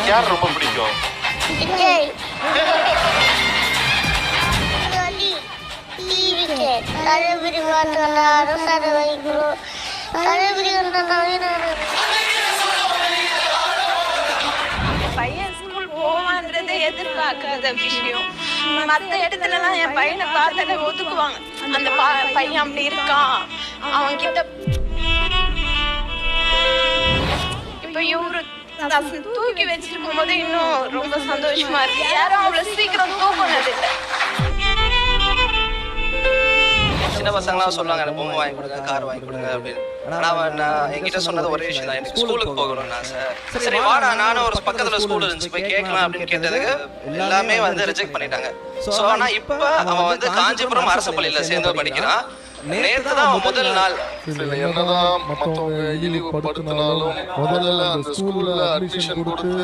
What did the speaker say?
உங்களுக்கு யார் ரொம்ப பிடிக்கும்? விஜய். தளபதி பார்த்தா அரசாத வைக்கணும். தளபதி பையன் ஸ்கூல் போவான்றதே எதிர்பார்க்காத விஷயம். மற்ற இடத்துலலாம் என் பையனை பார்த்தாலே ஒதுக்குவாங்க. அந்த பையன் அப்படி இருக்கான், அவன் கிட்ட. இப்ப இவரு தூக்கி வச்சிருக்கும் போது இன்னும் ரொம்ப சந்தோஷமா இருக்கு. யாரும் அவ்வளவு சீக்கிரம் தூக்கினது இல்லை. சின்ன பசங்களாம் சொல்லுவாங்க எனக்கு பொம்மை வாங்கி கொடுங்க, கார் வாங்கி கொடுங்க அப்படின்னு. ஆனால் நான் என்கிட்ட சொன்னது ஒரே விஷயம் தான், எனக்கு ஸ்கூலுக்கு போகணும்னா சார். சரி வாடா, நானும் ஒரு பக்கத்தில் ஸ்கூல் இருந்துச்சு போய் கேட்கலாம் அப்படின்னு கேட்டதுக்கு எல்லாமே வந்து ரிஜெக்ட் பண்ணிட்டாங்க. ஸோ ஆனால் இப்போ அவன் வந்து காஞ்சிபுரம் அரசு பள்ளியில் சேர்ந்து படிக்கிறான். நேற்று தான் அவன் முதல் நாள். என்னதான் மற்றவங்க இழிவுபடுத்தினாலும் முதல்ல அந்த ஸ்கூல்ல அட்மிஷன் கொடுத்து